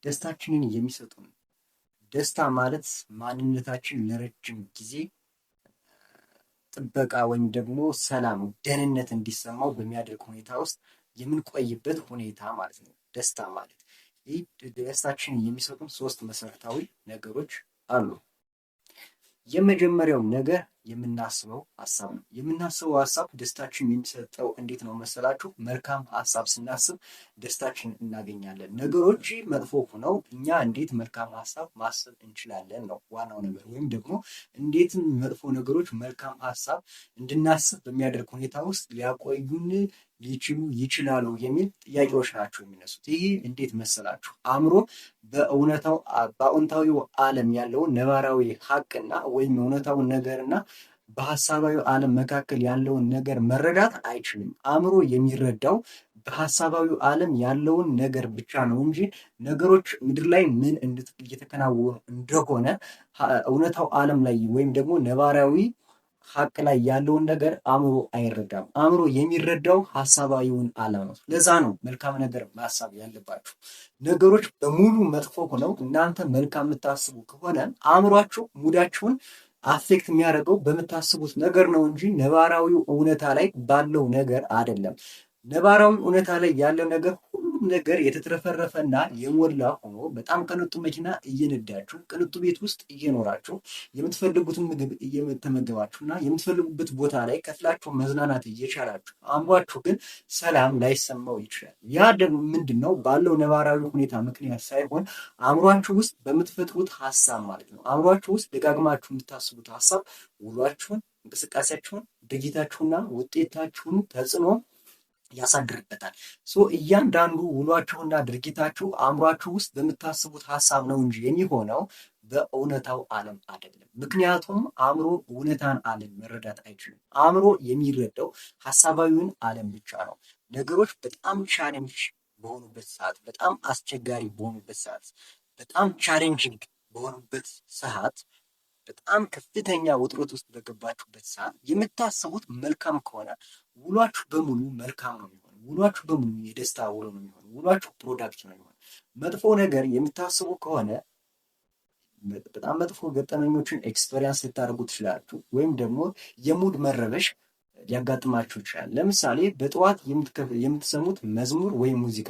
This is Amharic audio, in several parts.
ደስታችንን የሚሰጡን ደስታ ማለት ማንነታችን ለረጅም ጊዜ ጥበቃ ወይም ደግሞ ሰላም፣ ደህንነት እንዲሰማው በሚያደርግ ሁኔታ ውስጥ የምንቆይበት ሁኔታ ማለት ነው። ደስታ ማለት ይህ ደስታችንን የሚሰጡን ሶስት መሰረታዊ ነገሮች አሉ። የመጀመሪያው ነገር የምናስበው ሀሳብ ነው። የምናስበው ሀሳብ ደስታችን የሚሰጠው እንዴት ነው መሰላችሁ? መልካም ሀሳብ ስናስብ ደስታችን እናገኛለን። ነገሮች መጥፎ ሆነው እኛ እንዴት መልካም ሀሳብ ማሰብ እንችላለን ነው ዋናው ነገር። ወይም ደግሞ እንዴት መጥፎ ነገሮች መልካም ሀሳብ እንድናስብ በሚያደርግ ሁኔታ ውስጥ ሊያቆዩን ሊችሉ ይችላሉ የሚል ጥያቄዎች ናቸው የሚነሱት። ይህ እንዴት መሰላችሁ? አእምሮ በአዎንታዊው ዓለም ያለውን ነባራዊ ሀቅና ወይም እውነታውን ነገርና በሀሳባዊ ዓለም መካከል ያለውን ነገር መረዳት አይችልም። አእምሮ የሚረዳው በሀሳባዊ ዓለም ያለውን ነገር ብቻ ነው እንጂ ነገሮች ምድር ላይ ምን እየተከናወኑ እንደሆነ እውነታው ዓለም ላይ ወይም ደግሞ ነባራዊ ሀቅ ላይ ያለውን ነገር አእምሮ አይረዳም። አእምሮ የሚረዳው ሀሳባዊውን ዓለም ነው። ለዛ ነው መልካም ነገር ማሰብ ያለባችሁ። ነገሮች በሙሉ መጥፎ ሆነው እናንተ መልካም የምታስቡ ከሆነ አእምሯችሁ ሙዳችሁን አፌክት የሚያደርገው በምታስቡት ነገር ነው እንጂ ነባራዊው እውነታ ላይ ባለው ነገር አይደለም። ነባራዊ እውነታ ላይ ያለው ነገር ሁሉም ነገር የተትረፈረፈና የሞላ ሆኖ በጣም ቅንጡ መኪና እየነዳችሁ ቅንጡ ቤት ውስጥ እየኖራችሁ የምትፈልጉትን ምግብ እየተመገባችሁና የምትፈልጉበት ቦታ ላይ ከፍላችሁ መዝናናት እየቻላችሁ አእምሯችሁ ግን ሰላም ላይሰማው ይችላል። ያ ደግሞ ምንድን ነው? ባለው ነባራዊ ሁኔታ ምክንያት ሳይሆን አእምሯችሁ ውስጥ በምትፈጥሩት ሀሳብ ማለት ነው። አእምሯችሁ ውስጥ ደጋግማችሁ የምታስቡት ሀሳብ ውሏችሁን፣ እንቅስቃሴያችሁን፣ ድርጊታችሁና ውጤታችሁን ተጽዕኖ ያሳድርበታል። እያንዳንዱ ውሏችሁና ድርጊታችሁ አእምሯችሁ ውስጥ በምታስቡት ሀሳብ ነው እንጂ የሚሆነው በእውነታው ዓለም አይደለም። ምክንያቱም አእምሮ እውነታን ዓለም መረዳት አይችልም። አእምሮ የሚረዳው ሀሳባዊውን ዓለም ብቻ ነው። ነገሮች በጣም ቻሌንጅ በሆኑበት ሰዓት፣ በጣም አስቸጋሪ በሆኑበት ሰዓት፣ በጣም ቻሌንጂንግ በሆኑበት ሰዓት፣ በጣም ከፍተኛ ውጥረት ውስጥ በገባችሁበት ሰዓት የምታስቡት መልካም ከሆነ ውሏችሁ በሙሉ መልካም ነው የሚሆነው። ውሏችሁ በሙሉ የደስታ ውሎ ነው የሚሆነው። ውሏችሁ ፕሮዳክት ነው የሚሆነው። መጥፎ ነገር የምታስቡ ከሆነ በጣም መጥፎ ገጠመኞችን ኤክስፔሪንስ ልታደርጉ ትችላላችሁ። ወይም ደግሞ የሙድ መረበሽ ሊያጋጥማችሁ ይችላል። ለምሳሌ በጠዋት የምትሰሙት መዝሙር ወይም ሙዚቃ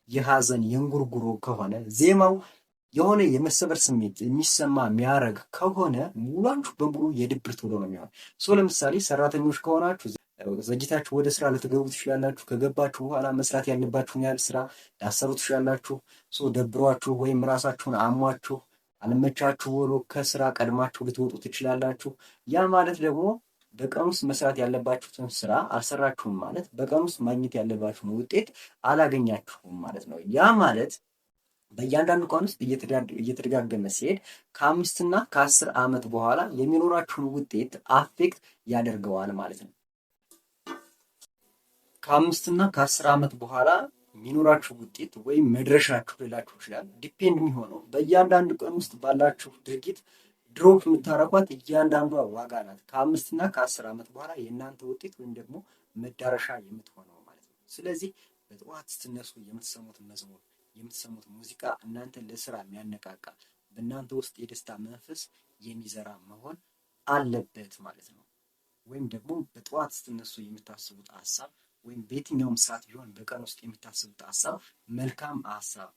የሀዘን የእንጉርጉሮ ከሆነ ዜማው የሆነ የመሰበር ስሜት የሚሰማ የሚያደርግ ከሆነ ሙሏችሁ በሙሉ የድብርት ውሎ ነው የሚሆን። ለምሳሌ ሰራተኞች ከሆናችሁ ዘግይታችሁ ወደ ስራ ልትገቡ ትችላላችሁ። ከገባችሁ በኋላ መስራት ያለባችሁን ያህል ስራ ላሰሩ ትችላላችሁ። ደብሯችሁ ወይም ራሳችሁን አሟችሁ አልመቻችሁ ብሎ ከስራ ቀድማችሁ ልትወጡ ትችላላችሁ። ያ ማለት ደግሞ በቀን ውስጥ መስራት ያለባችሁትን ስራ አልሰራችሁም ማለት በቀን ውስጥ ማግኘት ያለባችሁን ውጤት አላገኛችሁም ማለት ነው። ያ ማለት በእያንዳንዱ ቀን ውስጥ እየተደጋገመ ሲሄድ ከ5 እና ከ10 ዓመት በኋላ የሚኖራችሁን ውጤት አፌክት ያደርገዋል ማለት ነው። ከ5 እና ከ10 ዓመት በኋላ የሚኖራችሁ ውጤት ወይም መድረሻችሁ ሊላችሁ ይችላል። ዲፔንድ የሚሆነው በእያንዳንዱ ቀን ውስጥ ባላችሁ ድርጊት ድሮፕ የምታረጓት እያንዳንዷ ዋጋ ናት። ከ5 እና ከ10 ዓመት በኋላ የእናንተ ውጤት ወይም ደግሞ መዳረሻ የምትሆነው ማለት ነው። ስለዚህ በጠዋት ስትነሱ የምትሰሙት መዝሙር የምትሰሙት ሙዚቃ እናንተን ለስራ የሚያነቃቃ በእናንተ ውስጥ የደስታ መንፈስ የሚዘራ መሆን አለበት ማለት ነው። ወይም ደግሞ በጠዋት ስትነሱ የምታስቡት ሀሳብ ወይም በየትኛውም ሰዓት ቢሆን በቀን ውስጥ የምታስቡት ሀሳብ መልካም ሀሳብ፣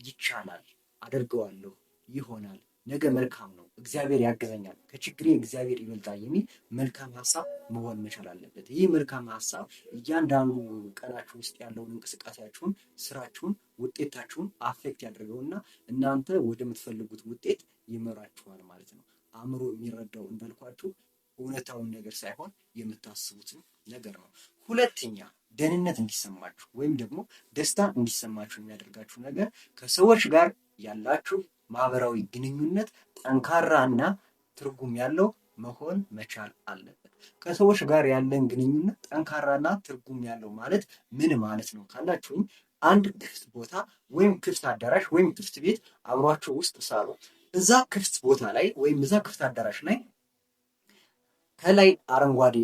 ይቻላል፣ አደርገዋለሁ፣ ይሆናል፣ ነገ መልካም ነው፣ እግዚአብሔር ያግዘኛል፣ ከችግሬ እግዚአብሔር ይበልጣል የሚል መልካም ሀሳብ መሆን መቻል አለበት። ይህ መልካም ሀሳብ እያንዳንዱ ቀናችሁ ውስጥ ያለውን እንቅስቃሴያችሁን፣ ስራችሁን፣ ውጤታችሁን አፌክት ያደርገውና እናንተ ወደምትፈልጉት ውጤት ይመራችኋል ማለት ነው። አእምሮ የሚረዳው እንዳልኳችሁ እውነታውን ነገር ሳይሆን የምታስቡትን ነገር ነው። ሁለተኛ ደህንነት እንዲሰማችሁ ወይም ደግሞ ደስታ እንዲሰማችሁ የሚያደርጋችሁ ነገር ከሰዎች ጋር ያላችሁ ማህበራዊ ግንኙነት ጠንካራና ትርጉም ያለው መሆን መቻል አለበት። ከሰዎች ጋር ያለን ግንኙነት ጠንካራና ትርጉም ያለው ማለት ምን ማለት ነው ካላችሁኝ፣ አንድ ክፍት ቦታ ወይም ክፍት አዳራሽ ወይም ክፍት ቤት አብሯቸው ውስጥ ሳሉ እዛ ክፍት ቦታ ላይ ወይም እዛ ክፍት አዳራሽ ላይ ከላይ አረንጓዴ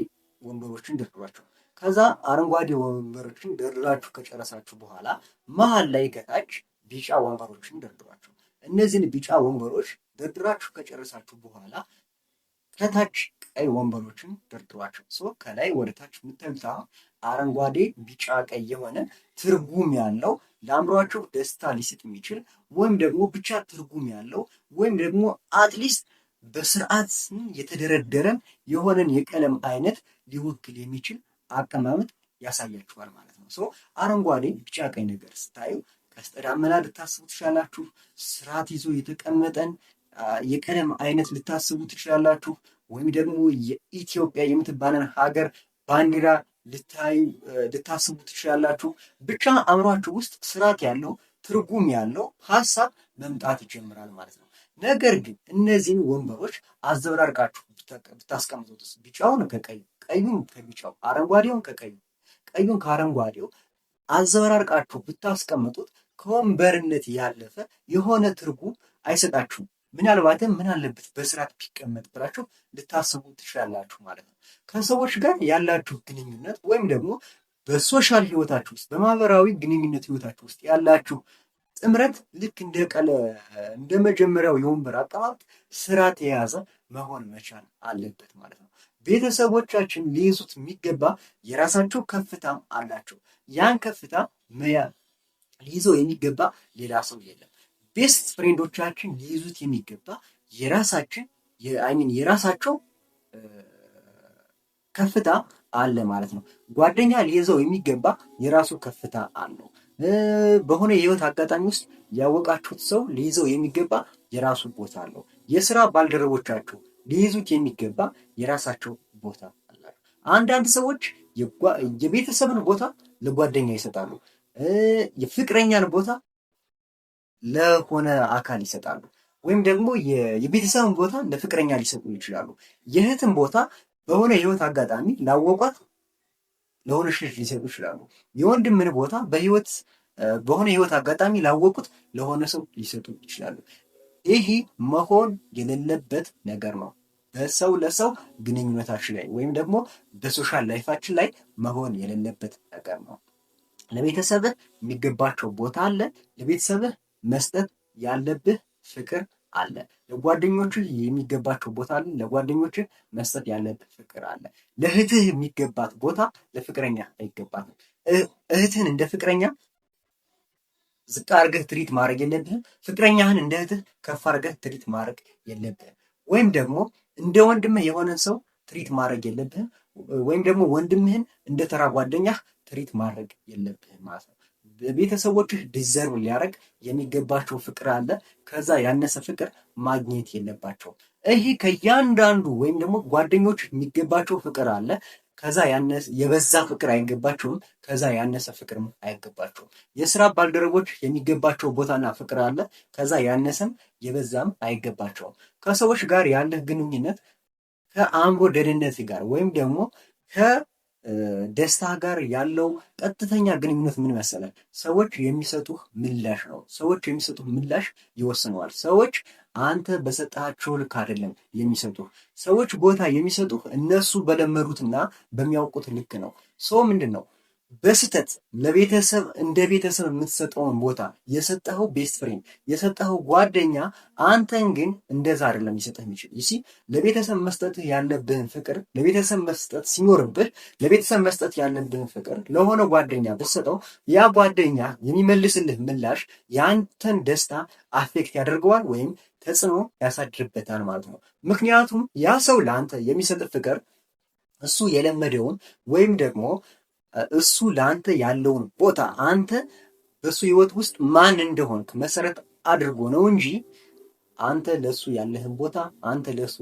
ወንበሮችን ደርድሯቸው፣ ከዛ አረንጓዴ ወንበሮችን ደርድራችሁ ከጨረሳችሁ በኋላ መሀል ላይ ከታች ቢጫ ወንበሮችን ደርድሯቸው። እነዚህን ቢጫ ወንበሮች ደርድራችሁ ከጨረሳችሁ በኋላ ከታች ቀይ ወንበሮችን ደርድሯቸው። ከላይ ወደ ታች የምታዩት አረንጓዴ፣ ቢጫ፣ ቀይ የሆነ ትርጉም ያለው ለአእምሯችሁ ደስታ ሊሰጥ የሚችል ወይም ደግሞ ብቻ ትርጉም ያለው ወይም ደግሞ አትሊስት በስርዓት የተደረደረን የሆነን የቀለም አይነት ሊወክል የሚችል አቀማመጥ ያሳያችኋል ማለት ነው። አረንጓዴ፣ ቢጫ፣ ቀይ ነገር ስታዩ ቀስተ ደመና ልታስቡ ትችላላችሁ። ስርዓት ይዞ የተቀመጠን የቀለም አይነት ልታስቡ ትችላላችሁ። ወይም ደግሞ የኢትዮጵያ የምትባለን ሀገር ባንዲራ ልታስቡ ትችላላችሁ። ብቻ አእምሯችሁ ውስጥ ስርዓት ያለው ትርጉም ያለው ሀሳብ መምጣት ይጀምራል ማለት ነው። ነገር ግን እነዚህን ወንበሮች አዘበራርቃችሁ ብታስቀምጡት ቢጫውን ከቀዩ፣ ቀዩን ከቢጫው፣ አረንጓዴውን ከቀዩ፣ ቀዩን ከአረንጓዴው አዘበራርቃችሁ ብታስቀምጡት ከወንበርነት ያለፈ የሆነ ትርጉም አይሰጣችሁም። ምናልባትም ምን አለበት በስርዓት ቢቀመጥ ብላችሁ ልታስቡ ትችላላችሁ ማለት ነው። ከሰዎች ጋር ያላችሁ ግንኙነት ወይም ደግሞ በሶሻል ህይወታችሁ ውስጥ በማህበራዊ ግንኙነት ህይወታችሁ ውስጥ ያላችሁ ጥምረት ልክ እንደ መጀመሪያው የወንበር አቀማመጥ ስርዓት የያዘ መሆን መቻል አለበት ማለት ነው። ቤተሰቦቻችን ሊይዙት የሚገባ የራሳቸው ከፍታም አላቸው። ያን ከፍታ ሊይዘው የሚገባ ሌላ ሰው የለም። ቤስት ፍሬንዶቻችን ሊይዙት የሚገባ የራሳቸው ከፍታ አለ ማለት ነው። ጓደኛ ሊይዘው የሚገባ የራሱ ከፍታ አለው። በሆነ የህይወት አጋጣሚ ውስጥ ያወቃችሁት ሰው ሊይዘው የሚገባ የራሱ ቦታ አለው። የስራ ባልደረቦቻችሁ ሊይዙት የሚገባ የራሳቸው ቦታ አላቸው። አንዳንድ ሰዎች የቤተሰብን ቦታ ለጓደኛ ይሰጣሉ። የፍቅረኛን ቦታ ለሆነ አካል ይሰጣሉ። ወይም ደግሞ የቤተሰብን ቦታ ለፍቅረኛ ሊሰጡ ይችላሉ። የእህትን ቦታ በሆነ የህይወት አጋጣሚ ላወቋት ለሆነ ልጅ ሊሰጡ ይችላሉ። የወንድምን ቦታ በሆነ የህይወት አጋጣሚ ላወቁት ለሆነ ሰው ሊሰጡ ይችላሉ። ይህ መሆን የሌለበት ነገር ነው። በሰው ለሰው ግንኙነታችን ላይ ወይም ደግሞ በሶሻል ላይፋችን ላይ መሆን የሌለበት ነገር ነው። ለቤተሰብህ የሚገባቸው ቦታ አለ። ለቤተሰብህ መስጠት ያለብህ ፍቅር አለ። ለጓደኞችህ የሚገባቸው ቦታ አለ። ለጓደኞችህ መስጠት ያለብህ ፍቅር አለ። ለእህትህ የሚገባት ቦታ ለፍቅረኛ አይገባትም። እህትህን እንደ ፍቅረኛ ዝቅ አድርገህ ትሪት ማድረግ የለብህም። ፍቅረኛህን እንደ እህትህ ከፍ አድርገህ ትሪት ማድረግ የለብህም። ወይም ደግሞ እንደ ወንድምህ የሆነን ሰው ትሪት ማድረግ የለብህም። ወይም ደግሞ ወንድምህን እንደ ተራ ጓደኛህ ትሪት ማድረግ የለብህም ማለት ነው። ቤተሰቦችህ ዲዘርቭ ሊያደርግ የሚገባቸው ፍቅር አለ። ከዛ ያነሰ ፍቅር ማግኘት የለባቸውም። ይህ ከእያንዳንዱ ወይም ደግሞ ጓደኞች የሚገባቸው ፍቅር አለ። ከዛ የበዛ ፍቅር አይገባቸውም። ከዛ ያነሰ ፍቅር አይገባቸውም። የስራ ባልደረቦች የሚገባቸው ቦታና ፍቅር አለ። ከዛ ያነሰም የበዛም አይገባቸውም። ከሰዎች ጋር ያለህ ግንኙነት ከአእምሮ ደህንነት ጋር ወይም ደግሞ ከደስታ ጋር ያለው ቀጥተኛ ግንኙነት ምን መሰለህ? ሰዎች የሚሰጡህ ምላሽ ነው። ሰዎች የሚሰጡህ ምላሽ ይወስነዋል። ሰዎች አንተ በሰጣቸው ልክ አይደለም የሚሰጡህ። ሰዎች ቦታ የሚሰጡህ እነሱ በለመዱትና በሚያውቁት ልክ ነው። ሰው ምንድን ነው በስተት ለቤተሰብ እንደ ቤተሰብ የምትሰጠውን ቦታ የሰጠኸው ቤስት ፍሬንድ የሰጠኸው ጓደኛ አንተን ግን እንደዛ አይደለም ሊሰጥህ የሚችል። ይሲ ለቤተሰብ መስጠት ያለብህን ፍቅር ለቤተሰብ መስጠት ሲኖርብህ ለቤተሰብ መስጠት ያለብህን ፍቅር ለሆነ ጓደኛ ብትሰጠው ያ ጓደኛ የሚመልስልህ ምላሽ የአንተን ደስታ አፌክት ያደርገዋል ወይም ተጽዕኖ ያሳድርበታል ማለት ነው። ምክንያቱም ያ ሰው ለአንተ የሚሰጥ ፍቅር እሱ የለመደውን ወይም ደግሞ እሱ ለአንተ ያለውን ቦታ አንተ በሱ ህይወት ውስጥ ማን እንደሆንክ መሰረት አድርጎ ነው እንጂ አንተ ለሱ ያለህን ቦታ አንተ ለሱ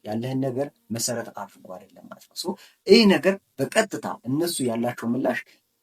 ያለህን ነገር መሰረት አድርጎ አይደለም ማለት ነው። ይህ ነገር በቀጥታ እነሱ ያላቸው ምላሽ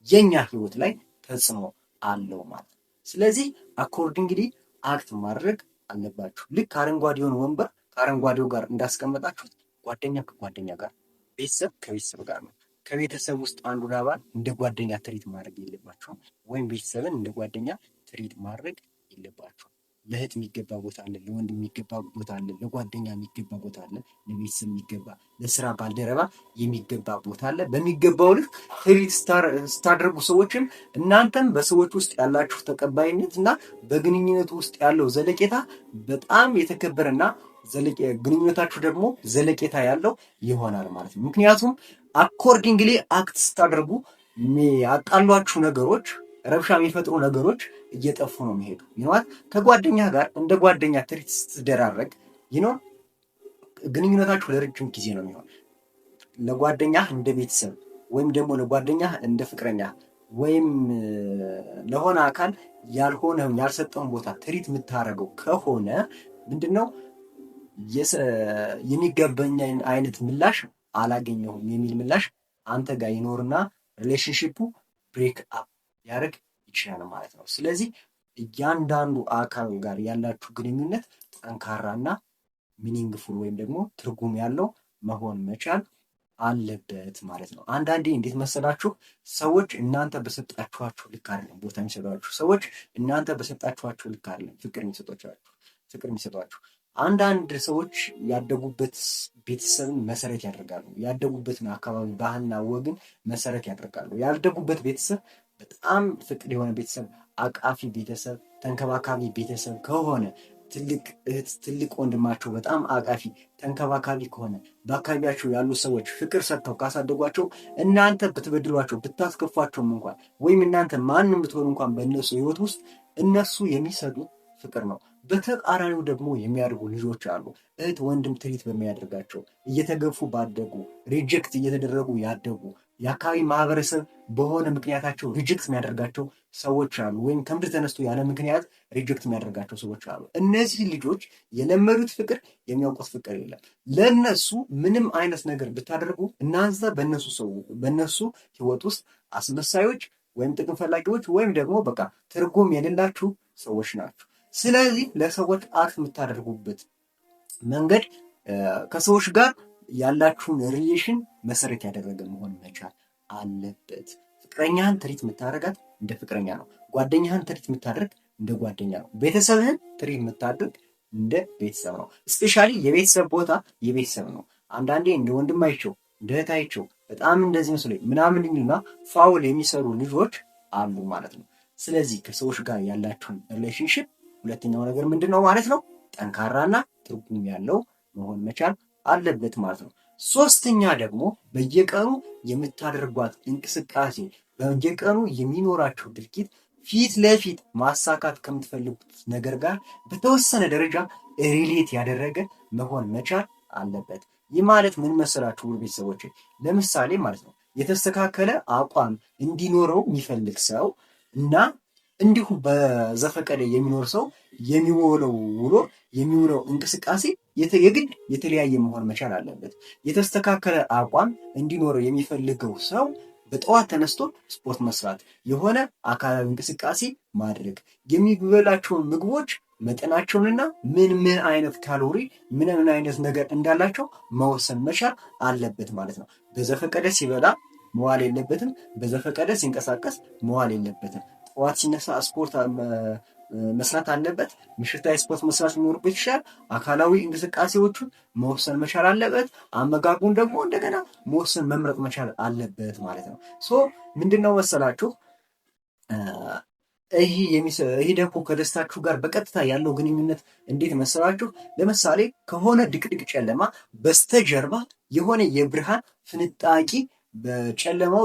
የኛ ህይወት ላይ ተጽዕኖ አለው ማለት ነው። ስለዚህ አኮርዲንግሊ አክት ማድረግ አለባችሁ። ልክ አረንጓዴውን ወንበር ከአረንጓዴው ጋር እንዳስቀመጣችሁት ጓደኛ ከጓደኛ ጋር፣ ቤተሰብ ከቤተሰብ ጋር ነው። ከቤተሰብ ውስጥ አንዱን አባል እንደ ጓደኛ ትሪት ማድረግ የለባቸውም፣ ወይም ቤተሰብን እንደ ጓደኛ ትሪት ማድረግ የለባቸውም። ለእህት የሚገባ ቦታ አለ፣ ለወንድ የሚገባ ቦታ አለ፣ ለጓደኛ የሚገባ ቦታ አለ፣ ለቤተሰብ የሚገባ፣ ለስራ ባልደረባ የሚገባ ቦታ አለ። በሚገባው ልክ ትሪት ስታደርጉ ሰዎችም እናንተም በሰዎች ውስጥ ያላችሁ ተቀባይነት እና በግንኙነቱ ውስጥ ያለው ዘለቄታ በጣም የተከበረና ግንኙነታችሁ ደግሞ ዘለቄታ ያለው ይሆናል ማለት ነው። ምክንያቱም አኮርዲንግሊ አክት ስታደርጉ ያጣሏችሁ ነገሮች፣ ረብሻ የሚፈጥሩ ነገሮች እየጠፉ ነው የሚሄዱ። ይኖር ከጓደኛ ጋር እንደ ጓደኛ ትሪት ስትደራረግ ይኖር ግንኙነታችሁ ለረጅም ጊዜ ነው የሚሆን። ለጓደኛ እንደ ቤተሰብ ወይም ደግሞ ለጓደኛ እንደ ፍቅረኛ ወይም ለሆነ አካል ያልሰጠውን ቦታ ትሪት የምታደርገው ከሆነ ምንድነው የሚገባኝ አይነት ምላሽ አላገኘሁም የሚል ምላሽ አንተ ጋር ይኖርና ሪሌሽንሺፑ ብሬክ አፕ ሊያደርግ ይችላል ማለት ነው። ስለዚህ እያንዳንዱ አካል ጋር ያላችሁ ግንኙነት ጠንካራና ሚኒንግፉል ወይም ደግሞ ትርጉም ያለው መሆን መቻል አለበት ማለት ነው። አንዳንዴ እንዴት መሰላችሁ ሰዎች እናንተ በሰጣችኋቸው ልክ አይደለም ቦታ የሚሰጧችሁ። ሰዎች እናንተ በሰጣችኋቸው ልክ አይደለም ፍቅር የሚሰጧችሁ። አንዳንድ ሰዎች ያደጉበት ቤተሰብን መሰረት ያደርጋሉ። ያደጉበትን አካባቢ ባህልና ወግን መሰረት ያደርጋሉ። ያደጉበት ቤተሰብ በጣም ፍቅር የሆነ ቤተሰብ፣ አቃፊ ቤተሰብ፣ ተንከባካቢ ቤተሰብ ከሆነ ትልቅ እህት ትልቅ ወንድማቸው በጣም አቃፊ ተንከባካቢ ከሆነ በአካባቢያቸው ያሉ ሰዎች ፍቅር ሰጥተው ካሳደጓቸው እናንተ ብትበድሏቸው ብታስከፏቸውም እንኳን ወይም እናንተ ማንም ብትሆኑ እንኳን በእነሱ ህይወት ውስጥ እነሱ የሚሰጡት ፍቅር ነው። በተቃራኒው ደግሞ የሚያደርጉ ልጆች አሉ። እህት ወንድም ትሪት በሚያደርጋቸው እየተገፉ ባደጉ ሪጀክት እየተደረጉ ያደጉ የአካባቢ ማህበረሰብ በሆነ ምክንያታቸው ሪጀክት የሚያደርጋቸው ሰዎች አሉ። ወይም ከምድር ተነስቶ ያለ ምክንያት ሪጀክት የሚያደርጋቸው ሰዎች አሉ። እነዚህ ልጆች የለመዱት ፍቅር የሚያውቁት ፍቅር የለም። ለእነሱ ምንም አይነት ነገር ብታደርጉ እናንተ በእነሱ ህይወት ውስጥ አስመሳዮች ወይም ጥቅም ፈላጊዎች ወይም ደግሞ በቃ ትርጉም የሌላችሁ ሰዎች ናቸው። ስለዚህ ለሰዎች አክት የምታደርጉበት መንገድ ከሰዎች ጋር ያላችሁን ሪሌሽን መሰረት ያደረገ መሆን መቻል አለበት። ፍቅረኛህን ትሪት የምታደርጋት እንደ ፍቅረኛ ነው። ጓደኛህን ትሪት የምታደርግ እንደ ጓደኛ ነው። ቤተሰብህን ትሪት የምታደርግ እንደ ቤተሰብ ነው። እስፔሻሊ የቤተሰብ ቦታ የቤተሰብ ነው። አንዳንዴ እንደ ወንድማቸው እንደ እህታቸው በጣም እንደዚህ መስሎኝ ምናምን እና ፋውል የሚሰሩ ልጆች አሉ ማለት ነው። ስለዚህ ከሰዎች ጋር ያላችሁን ሪሌሽንሽፕ ሁለተኛው ነገር ምንድን ነው ማለት ነው? ጠንካራና ትርጉም ያለው መሆን መቻል አለበት ማለት ነው። ሶስተኛ ደግሞ በየቀኑ የምታደርጓት እንቅስቃሴ፣ በየቀኑ የሚኖራቸው ድርጊት ፊት ለፊት ማሳካት ከምትፈልጉት ነገር ጋር በተወሰነ ደረጃ ሪሌት ያደረገ መሆን መቻል አለበት። ይህ ማለት ምን መሰላችሁ ውድ ቤተሰቦች? ለምሳሌ ማለት ነው የተስተካከለ አቋም እንዲኖረው የሚፈልግ ሰው እና እንዲሁ በዘፈቀደ የሚኖር ሰው የሚውለው ውሎ የሚውለው እንቅስቃሴ የግድ የተለያየ መሆን መቻል አለበት። የተስተካከለ አቋም እንዲኖረው የሚፈልገው ሰው በጠዋት ተነስቶ ስፖርት መስራት፣ የሆነ አካላዊ እንቅስቃሴ ማድረግ፣ የሚበላቸውን ምግቦች መጠናቸውንና ምን አይነት ካሎሪ ምን አይነት ነገር እንዳላቸው መወሰን መቻል አለበት ማለት ነው። በዘፈቀደ ሲበላ መዋል የለበትም። በዘፈቀደ ሲንቀሳቀስ መዋል የለበትም። ጠዋት ሲነሳ ስፖርት መስራት አለበት። ምሽት ላይ ስፖርት መስራት ሊኖርበት ይችላል። አካላዊ እንቅስቃሴዎቹን መወሰን መቻል አለበት። አመጋጉን ደግሞ እንደገና መወሰን መምረጥ መቻል አለበት ማለት ነው። ምንድነው መሰላችሁ ይህ ደግሞ ከደስታችሁ ጋር በቀጥታ ያለው ግንኙነት እንዴት መሰላችሁ? ለምሳሌ ከሆነ ድቅድቅ ጨለማ በስተጀርባ የሆነ የብርሃን ፍንጣቂ በጨለማው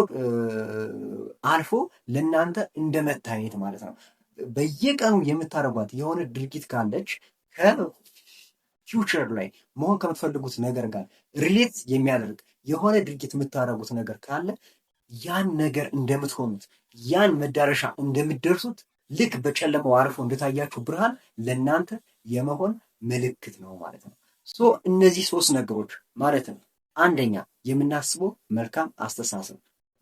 አልፎ ለእናንተ እንደመታየት ማለት ነው። በየቀኑ የምታደርጓት የሆነ ድርጊት ካለች ከፊውቸር ላይ መሆን ከምትፈልጉት ነገር ጋር ሪሌት የሚያደርግ የሆነ ድርጊት የምታደርጉት ነገር ካለ ያን ነገር እንደምትሆኑት ያን መዳረሻ እንደምትደርሱት ልክ በጨለማው አልፎ እንደታያችሁ ብርሃን ለእናንተ የመሆን ምልክት ነው ማለት ነው። እነዚህ ሶስት ነገሮች ማለት ነው። አንደኛ የምናስበው መልካም አስተሳሰብ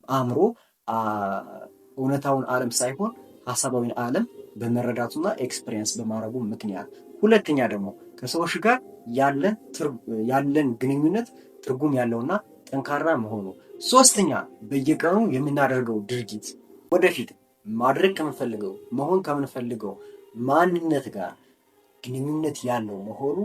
አእምሮ እውነታውን ዓለም ሳይሆን ሀሳባዊን ዓለም በመረዳቱና ኤክስፔሪየንስ በማድረጉ ምክንያት። ሁለተኛ ደግሞ ከሰዎች ጋር ያለን ግንኙነት ትርጉም ያለውና ጠንካራ መሆኑ። ሶስተኛ በየቀኑ የምናደርገው ድርጊት ወደፊት ማድረግ ከምንፈልገው መሆን ከምንፈልገው ማንነት ጋር ግንኙነት ያለው መሆኑ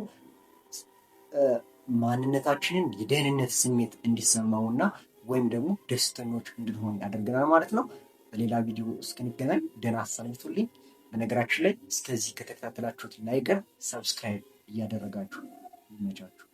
ማንነታችንን የደህንነት ስሜት እንዲሰማውና ወይም ደግሞ ደስተኞች እንድንሆን ያደርገናል ማለት ነው። በሌላ ቪዲዮ እስክንገናኝ ደህና ሰንብቱልኝ። በነገራችን ላይ እስከዚህ ከተከታተላችሁት ላይክ፣ ሰብስክራይብ እያደረጋችሁ ይመቻችሁ።